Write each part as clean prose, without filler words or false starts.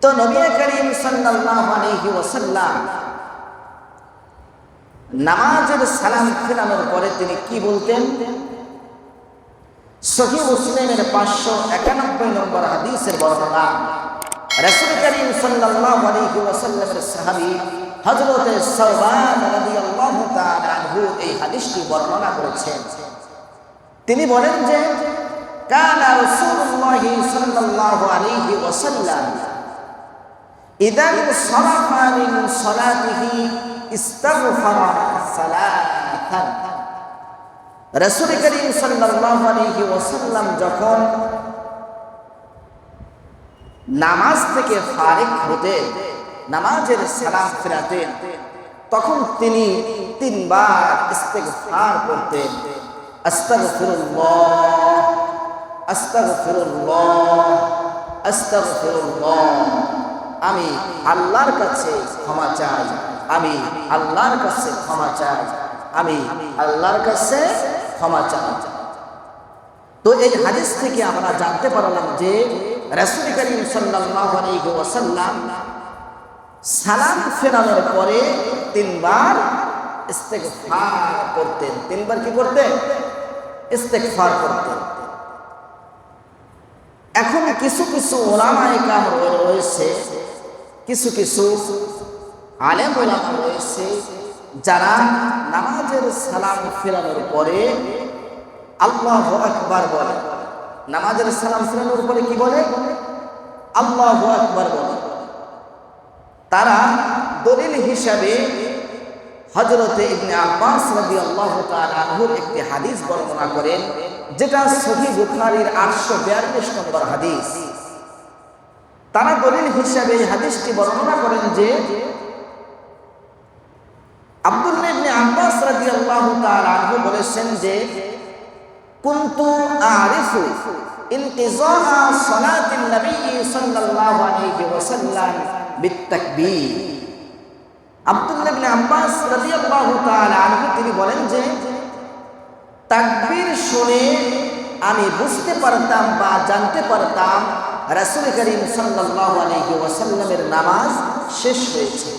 তো নবী করিম সাল্লাল্লাহু আলাইহি ওয়াসাল্লাম নামাজের সালাম ফেরানোর পরে তিনি কি বলতেন? সহিহ মুসলিমের 591 নম্বর হাদিসের বর্ণনা, রাসূল করিম সাল্লাল্লাহু আলাইহি ওয়াসাল্লামের সাহাবী হযরত সাওবান রাদিয়াল্লাহু তাআলা আনহু এই হাদিসটি বর্ণনা করেছেন। তিনি বলেন যে কানা রাসূলুল্লাহ সাল্লাল্লাহু আলাইহি ওয়াসাল্লাম ইযা সারাফা মিন সালাতিহি ইস্তাগফারা সালাতান। রাসূল করিম সাল্লাল্লাহু আলাইহি ওয়াসাল্লাম যখন নামাজ থেকে ফারিগ হতেন, নামাজের সালাম ফেরাতেন, তখন তিনি 3 বার ইস্তিগফার করতেন। আস্তাগফিরুল্লাহ, আস্তাগফিরুল্লাহ, আস্তাগফিরুল্লাহ। আমি আল্লাহর কাছে ক্ষমা চাই, আমি আল্লাহর কাছে ক্ষমা চাই, আমি আল্লাহর কাছে ক্ষমা চাই। তো এই হাদিস থেকে আমরা জানতে পারলাম যে রাসূল করিম সাল্লাল্লাহু আলাইহি ওয়াসাল্লাম সালাম ফেরানোর পরে 3 বার ইস্তিগফার করতেন। 3 বার কি করতেন? ইস্তিগফার করতেন। এখন কিছু কিছু উলামায়ে কেরাম রয়েছে, কিছু কিছু আলেম উলামা রয়েছে যারা নামাজের সালাম ফেরানোর পরে আল্লাহু আকবার বলে। নামাজের সালাম ফেরানোর পরে কি বলে? আল্লাহু আকবার বলে। তারা দলিল হিসাবে হযরতে ইবনে আব্বাস রাদিয়াল্লাহু তাআলা আনহুর একটি হাদিস বর্ণনা করেন, যেটা সহিহ বুখারীর 842 নম্বর হাদিস। তারা দলিল হিসাবে এই হাদিসটি বর্ণনা করেন যে আব্দুল্লাহ ইবনে আব্বাস রাদিয়াল্লাহু তাআলা আনহু বলেছেন যে কুনতু আরিফু ইনকিজা সালাতিন নবী সাল্লাল্লাহু আলাইহি ওয়াসাল্লাম বিতাকবীর। আব্দুল্লাহ ইবনে আব্বাস রাদিয়াল্লাহু তাআলা আনহু তিনি বলেন যে তাকবীর শুনে আমি বুঝতে পারতাম বা জানতে পারতাম রাসূল করিম সাল্লাল্লাহু আলাইহি ওয়াসাল্লামের নামাজ শেষ হয়েছে।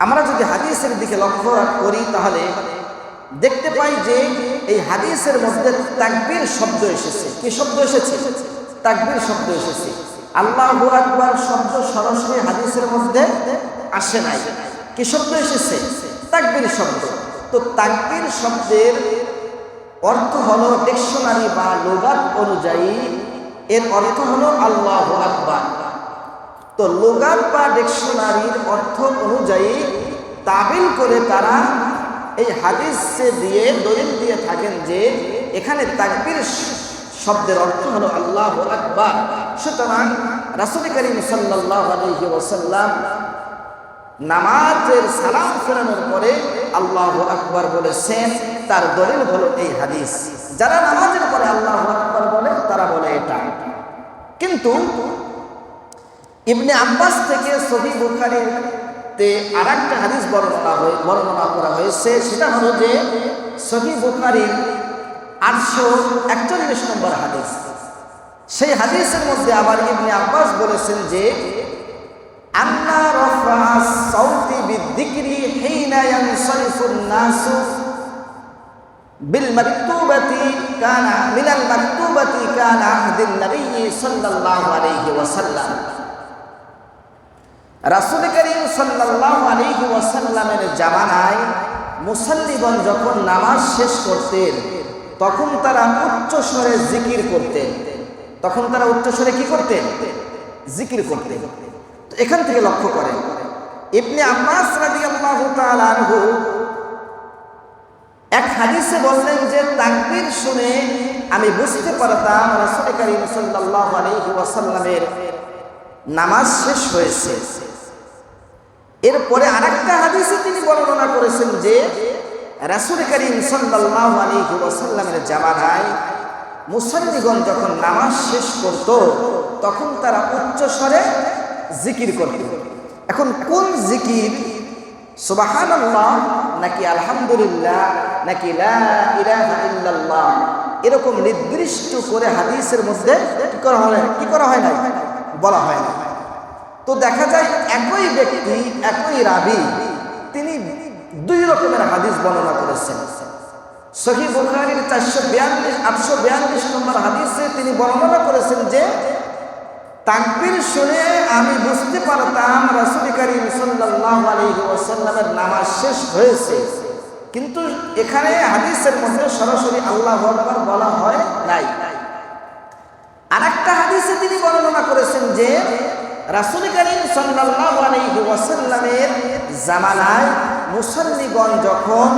আমরা যদি হাদিসের দিকে লক্ষ্য করি তাহলে দেখতে পাই যে এই হাদিসের মধ্যে তাকবীর শব্দ এসেছে। কি শব্দ এসেছে? তাকবীর শব্দ এসেছে। আল্লাহু আকবার শব্দ সরাসরি হাদিসের মধ্যে আসে নাই। কি শব্দ এসেছে? তাকবীর শব্দ। তো তাকবীর শব্দের অর্থ হলো ডিকশনারি বা লুগাত অনুযায়ী এর অর্থ হলো আল্লাহু আকবার। তো লুগাত বা ডিকশনারির অর্থ অনুযায়ী তাবিল করে তারা এই হাদিসে দিয়ে দলিল দিয়ে থাকেন যে এখানে তাকবীর শব্দের অর্থ হলো আল্লাহু আকবার। সুতরাং রাসূল করিম সাল্লাল্লাহু আলাইহি ওয়াসাল্লাম নামাজের সালাম ফেরানোর পরে আল্লাহু আকবার বলেছেন, তার দলিল হলো এই হাদিস। যারা নামাজের পরে আল্লাহু আকবার বলে তারা বলে এটা। কিন্তু ইবনে আব্বাস থেকে সহিহ বুখারীতে আরেকটা হাদিস বর্ণনা করা হয়েছে, সেটা হলো যে সহিহ বুখারীর 841 নম্বর হাদিস। সেই হাদিসের মধ্যে আবার ইবনে আব্বাস বলেছেন যে আন্না রাফআস সাউতি বিযিকরি হিনা ইয়ানসারিফুন নাসু বিল মাকতুবাতি কানা মিনাল মাকতুবাতি কানা আহদিন নবী সাল্লাল্লাহু আলাইহি ওয়াসাল্লাম। রাসূল করিম সাল্লাল্লাহু আলাইহি ওয়াসাল্লামের জামানায় মুসাল্লিগণ যখন নামাজ শেষ করতেন তখন তারা উচ্চ স্বরে জিকির করতেন। তখন তারা উচ্চ স্বরে কি করতেন? জিকির করতেন। তো এখান থেকে লক্ষ্য করেন ইবনে আব্বাস রাদিয়াল্লাহু তাআলা আনহু এক হাদিসে বললেন যে তাকবীর শুনে আমি বুঝতে পারতাম রাসূল করিম সাল্লাল্লাহু আলাইহি ওয়াসাল্লামের নামাজ শেষ হয়েছে। এরপরে আরেকটা হাদিসে তিনি বর্ণনা করেছেন যে রাসূল করিম সাল্লাল্লাহু আলাইহি ওয়াসাল্লামের জামানায় মুসাল্লিগণ যখন নামাজ শেষ করত তখন তারা উচ্চ স্বরে জিকির করত। এখন কোন জিকির, সুবহানাল্লাহ নাকি আলহামদুলিল্লাহ নাকি লা ইলাহা ইল্লাল্লাহ, এরকম নির্দিষ্ট করে হাদিসের মধ্যে কি করা হয় না, বলা হয় না। তো দেখা যায় একই ব্যক্তি, একই রাবী, তিনি দুই রকমের হাদিস বর্ণনা করেছেন। সহিহ বুখারীর 842 নম্বর হাদিসে তিনি বর্ণনা করেছেন যে তাকবীর শুনে আমি বুঝতে পারতাম রাসূল করিম সাল্লাল্লাহু আলাইহি ওয়াসাল্লামের নামাজ শেষ হয়েছে, কিন্তু এখানে হাদিসের মধ্যে সরাসরি আল্লাহু আকবার বলা হয় নাই। আরেকটা হাদিসে তিনি বর্ণনা করেছেন যে রাসূল করিম সাল্লাল্লাহু আলাইহি ওয়াসাল্লামের জামানায় মুসাল্লিগণ যখন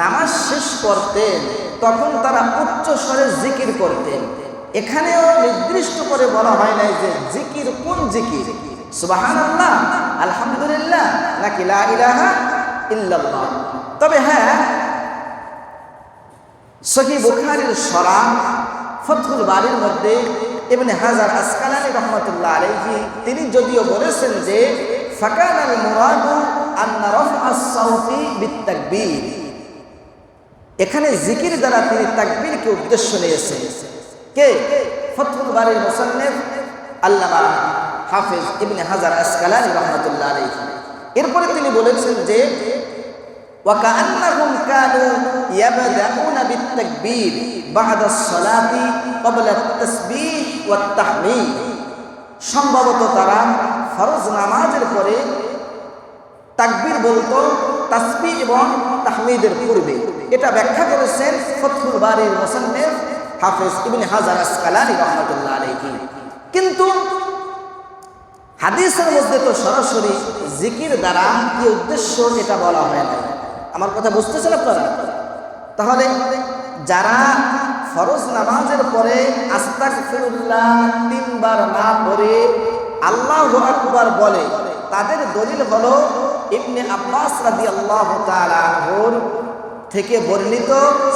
নামাজ শেষ করতেন তখন তারা উচ্চ স্বরে জিকির করতেন। এখানেও নির্দিষ্ট করে বলা হয় নাই যে জিকির কোন জিকির, সুবহানাল্লাহ, আলহামদুলিল্লাহ নাকি লা ইলাহা ইল্লাল্লাহ। তবে হ্যাঁ, সহিহ বুখারীর শরহ ফাতহুল বারীর মধ্যে ইবনে হাজার আসকালানী রাহমাতুল্লাহ আলাইহি তিনি যদিও বলেছেন যে ফাকানাল মুরাদু আন্না রাফআস সাউতি বিত্তাকবীর, এখানে জিকির দ্বারা তিনি তাকবীরকে উদ্দেশ্য নিয়েছেন। কে? ফাতহুল বারীর মুসান্নিফ আল্লামা হাফেজ ইবনে হাজার আসকালানী রাহমাতুল্লাহ আলাইহি। এরপরে তিনি বলেছেন যে ওয়া কাআন্নাহুম কানু ইয়াবদাউনা বিত্তাকবীর বা'দা আস-সালাতি ক্বাবলা আত-তাসবিহ ওয়াত তাহমীদ, সম্ভবত তারা ফরজ নামাজের পরে তাকবীর বলতো তাসবিহ এবং তাহমীদের পূর্বে। এটা ব্যাখ্যা করেছেন ফাতহুল বারীর মুসান্নিফ হাফেজ ইবনে হাজার আসকালানী রাহমাতুল্লাহ আলাইহি। কিন্তু হাদিসের মধ্যে তো সরাসরি জিকির দ্বারা কি উদ্দেশ্য এটা বলা হয় না। আমার কথা বুঝতেছেন আপনারা? তাহলে যারা ফরজ নামাজের পরে আস্তাগফিরুল্লাহ 3 বার না পড়ে আল্লাহু আকবার বলে, তাদের দলিল হলো ইবনে আব্বাস রাদিয়াল্লাহু তাআলা আনহুর থেকে বর্ণিত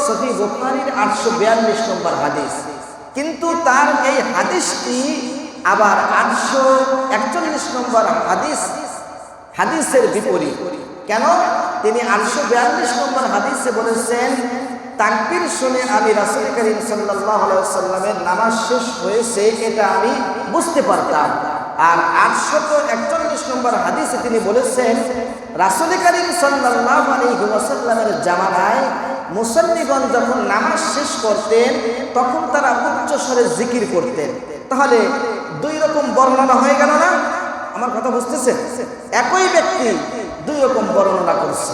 সহিহ বুখারীর 842 নম্বর হাদিস। কিন্তু তার এই হাদিসটি আবার 841 নম্বর হাদিসের বিপরীত। কেন? তিনি 842 নম্বর হাদিসে বলেছেন তাকবীর শুনে আমি রাসূল করিম সাল্লাল্লাহু আলাইহি ওয়াসাল্লামের নামাজ শেষ হয়েছে এটা আমি বুঝতে পারতাম। আর 841 নম্বর হাদিসে তিনি বলেছেন রাসূল করিম সাল্লাল্লাহু আলাইহি ওয়াসাল্লামের জামানায় মুসাল্লিগণ যখন নামাজ শেষ করতেন তখন তারা উচ্চ স্বরে জিকির করতেন। তাহলে দুই রকম বর্ণনা হয়ে গেল না? আমার কথা বুঝতেছেন? একই ব্যক্তি দুই রকম বর্ণনা করছে।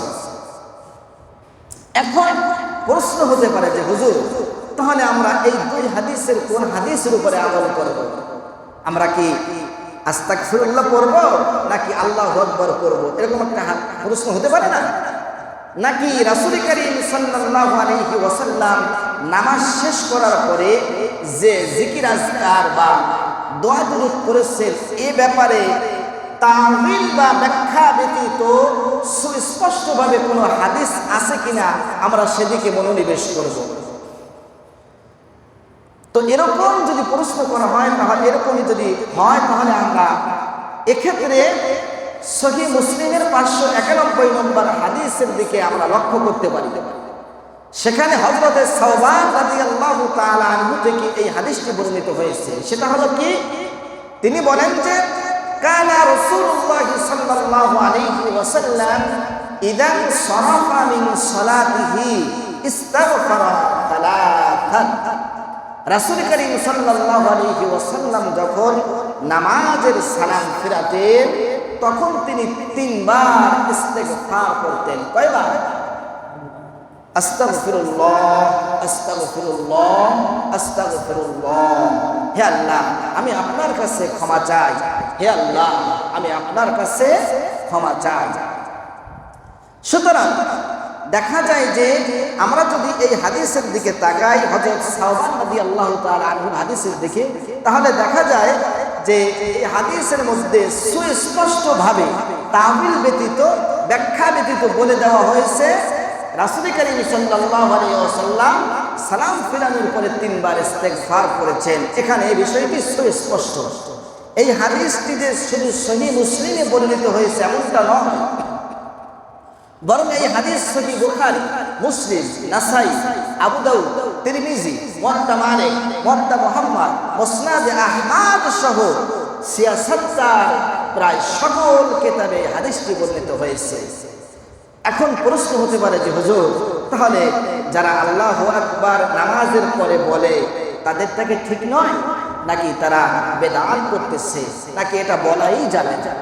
এখন প্রশ্ন হতে পারে যে হুজুর, তাহলে আমরা এই দুই হাদিসের কোন হাদিসের উপরে আমল করব? আমরা কি আস্তাগফিরুল্লাহ পড়ব নাকি আল্লাহু আকবার পড়ব? এরকম একটা প্রশ্ন হতে পারে না? নাকি রাসূল করিম সাল্লাল্লাহু আলাইহি ওয়াসাল্লাম নামাজ শেষ করার পরে যে জিকির আজকার বা দোয়া দুরূদ করেছেন এই ব্যাপারে তাওয়িল বা ব্যাখ্যা ব্যতীত সুস্পষ্টভাবে কোনো হাদিস আছে কিনা আমরা সেদিকে মনোনিবেশ করব। তো এরকম যদি প্রশ্ন করা হয়, তাহলে এরকমই যদি হয় তাহলে আমরা এক্ষেত্রে সহিহ মুসলিমের 591 নম্বর হাদিসের দিকে আমরা লক্ষ্য করতে পারি। সেখানে হযরত সাওবান রাদিয়াল্লাহু তাআলা আনহু থেকে এই হাদিসটি বর্ণিত হয়েছে। সেটা হলো কি? তিনি বলেন যে কানা রাসূলুল্লাহ সাল্লাল্লাহু আলাইহি ওয়াসাল্লাম ইযা সারাফা মিন সালাতিহি ইস্তাগফারা সালাতান, রাসূল করিম সাল্লাল্লাহু আলাইহি ওয়াসাল্লাম যখন নামাজের সালাম ফিরাতেন তখন তিনি 3 বার ইস্তিগফার করতেন। কয়বার? আস্তাগফিরুল্লাহ, আস্তাগফিরুল্লাহ, আস্তাগফিরুল্লাহ। হে আল্লাহ, আমি আপনার কাছে ক্ষমা চাই। হে আল্লাহ, আমি আপনার কাছে ক্ষমা চাই। সুতরাং দেখা যায় যে আমরা যদি এই হাদিসের দিকে তাকাই, হযরত সাওবান রাদিয়াল্লাহু তাআলা আনহুর হাদিসের দিকে, তাহলে দেখা যায় যে এই হাদিসের মধ্যে সুস্পষ্টভাবে তাওয়িল ব্যতীত, ব্যাখ্যা ব্যতীত বলে দেওয়া হয়েছে রাসূল করিম সাল্লাল্লাহু আলাইহি ওয়াসাল্লাম সালাম ফিরানোর পরে 3 বার ইস্তিগফার করেছেন। এখানে এই বিষয়টি সুস্পষ্ট। এই হাদিসটি যে শুধু সহিহ মুসলিমে বর্ণিত হয়েছে এমনটা নয়, বরং এই হাদিস সহিহ বুখারী, মুসলিম, নাসাই, আবু দাউদ, তিরমিজি, মুওয়াত্তা মালিক, মুওয়াত্তা মুহাম্মদ, মুসনাদ আহমদ সহ সিয়াসাতটা প্রায় সকল কিতাবে হাদিসটি বর্ণিত হয়েছে। এখন প্রশ্ন হতে পারে যে হুজুর, তাহলে যারা আল্লাহু আকবার নামাজের পরে বলে তাদেরটাকে ঠিক নয়, নাকি তারা বেদাত করতেছে, নাকি এটা বলাই যাবে না?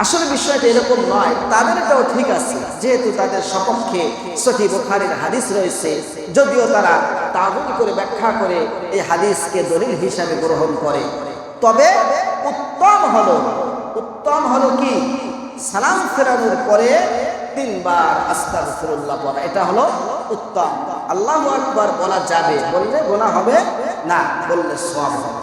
আসলে বিষয়টা এরকম নয়, তাদেরটাও ঠিক আছে, যেহেতু তাদের সপক্ষে সহিহ বুখারীর হাদিস রয়েছে, যদিও তারা তাগুল করে ব্যাখ্যা করে এই হাদিসকে দলিল হিসাবে গ্রহণ করে। তবে উত্তম হলো কি, সালাম ফেরানোর পরে 3 বার আস্তাগফিরুল্লাহ বলা, এটা হলো উত্তম। আল্লাহু আকবার বলা যাবে, বললে গুনাহ হবে না, বললে সওয়াব হবে।